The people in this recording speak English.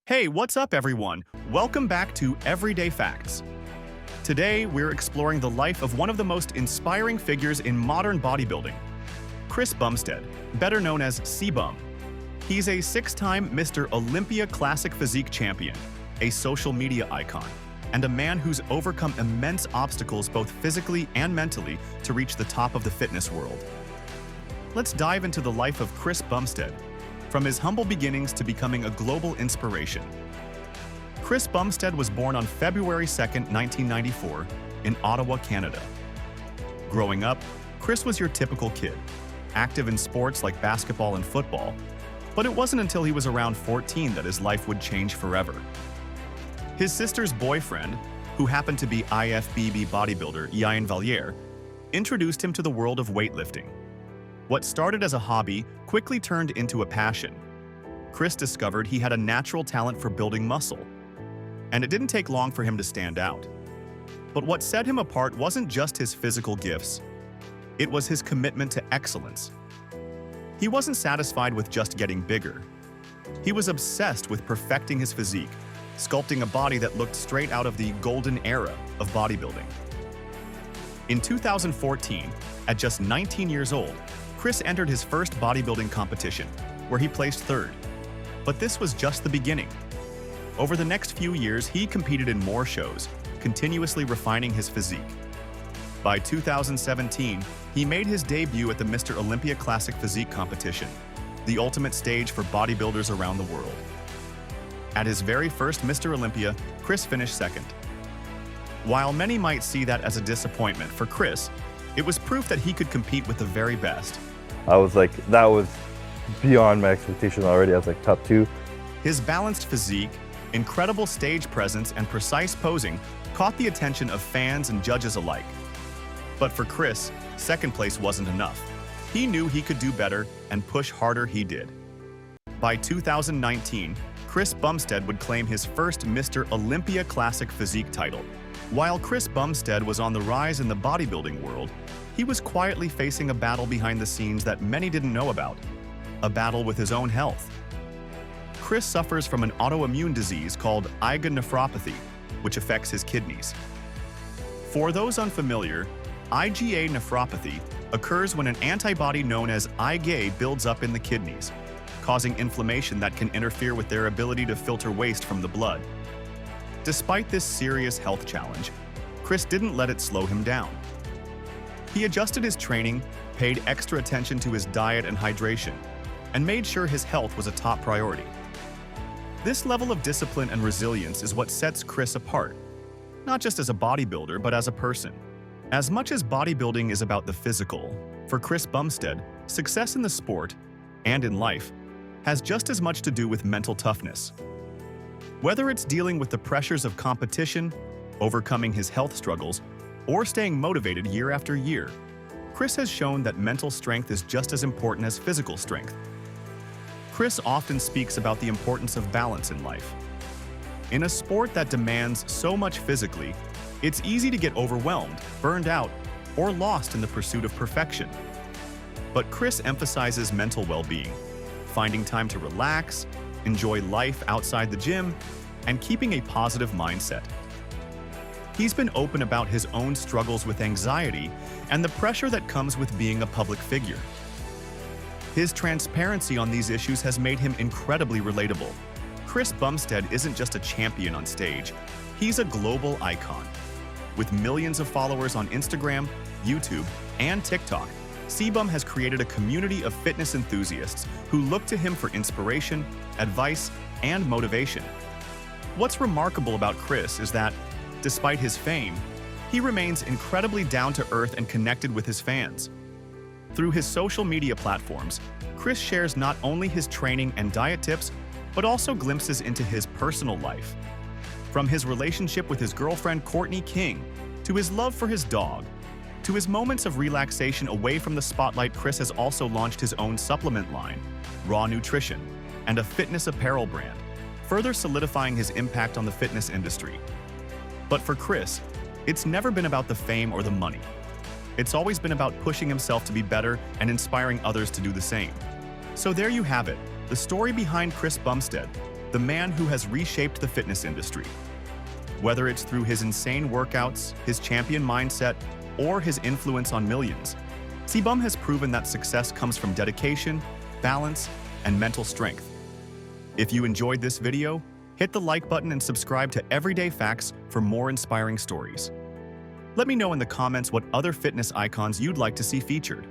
Hey, what's up everyone? Welcome back to Everyday Facts. Today, we're exploring the life of one of the most inspiring figures in modern bodybuilding, Chris Bumstead, better known as Cbum. He's a six-time Mr. Olympia Classic Physique champion, a social media icon, and a man who's overcome immense obstacles both physically and mentally to reach the top of the fitness world. Let's dive into the life of Chris Bumstead, from his humble beginnings to becoming a global inspiration. Chris Bumstead was born on February 2, 1994, in Ottawa, Canada. Growing up, Chris was your typical kid, active in sports like basketball and football, but it wasn't until he was around 14 that his life would change forever. His sister's boyfriend, who happened to be IFBB bodybuilder Ian Valliere, introduced him to the world of weightlifting. What started as a hobby quickly turned into a passion. Chris discovered he had a natural talent for building muscle, and it didn't take long for him to stand out. But what set him apart wasn't just his physical gifts, it was his commitment to excellence. He wasn't satisfied with just getting bigger. He was obsessed with perfecting his physique, sculpting a body that looked straight out of the golden era of bodybuilding. In 2014, at just 19 years old, Chris entered his first bodybuilding competition, where he placed third. But this was just the beginning. Over the next few years, he competed in more shows, continuously refining his physique. By 2017, he made his debut at the Mr. Olympia Classic Physique competition, the ultimate stage for bodybuilders around the world. At his very first Mr. Olympia, Chris finished second. While many might see that as a disappointment, for Chris, it was proof that he could compete with the very best. I was like, that was beyond my expectation already. I was like top two. His balanced physique, incredible stage presence, and precise posing caught the attention of fans and judges alike. But for Chris, second place wasn't enough. He knew he could do better, and push harder he did. By 2019, Chris Bumstead would claim his first Mr. Olympia Classic Physique title. While Chris Bumstead was on the rise in the bodybuilding world, he was quietly facing a battle behind the scenes that many didn't know about, a battle with his own health. Chris suffers from an autoimmune disease called IgA nephropathy, which affects his kidneys. For those unfamiliar, IgA nephropathy occurs when an antibody known as IgA builds up in the kidneys, causing inflammation that can interfere with their ability to filter waste from the blood. Despite this serious health challenge, Chris didn't let it slow him down. He adjusted his training, paid extra attention to his diet and hydration, and made sure his health was a top priority. This level of discipline and resilience is what sets Chris apart, not just as a bodybuilder, but as a person. As much as bodybuilding is about the physical, for Chris Bumstead, success in the sport and in life has just as much to do with mental toughness. Whether it's dealing with the pressures of competition, overcoming his health struggles, or staying motivated year after year, Chris has shown that mental strength is just as important as physical strength. Chris often speaks about the importance of balance in life. In a sport that demands so much physically, it's easy to get overwhelmed, burned out, or lost in the pursuit of perfection. But Chris emphasizes mental well-being, finding time to relax, enjoy life outside the gym, and keeping a positive mindset. He's been open about his own struggles with anxiety and the pressure that comes with being a public figure. His transparency on these issues has made him incredibly relatable. Chris Bumstead isn't just a champion on stage, he's a global icon. With millions of followers on Instagram, YouTube, and TikTok, Cbum has created a community of fitness enthusiasts who look to him for inspiration, advice, and motivation. What's remarkable about Chris is that, despite his fame, he remains incredibly down-to-earth and connected with his fans. Through his social media platforms, Chris shares not only his training and diet tips, but also glimpses into his personal life. From his relationship with his girlfriend Courtney King, to his love for his dog, to his moments of relaxation away from the spotlight, Chris has also launched his own supplement line, Raw Nutrition, and a fitness apparel brand, further solidifying his impact on the fitness industry. But for Chris, it's never been about the fame or the money. It's always been about pushing himself to be better and inspiring others to do the same. So there you have it, the story behind Chris Bumstead, the man who has reshaped the fitness industry. Whether it's through his insane workouts, his champion mindset, or his influence on millions, Cbum has proven that success comes from dedication, balance, and mental strength. If you enjoyed this video, hit the like button and subscribe to Everyday Facts for more inspiring stories. Let me know in the comments what other fitness icons you'd like to see featured.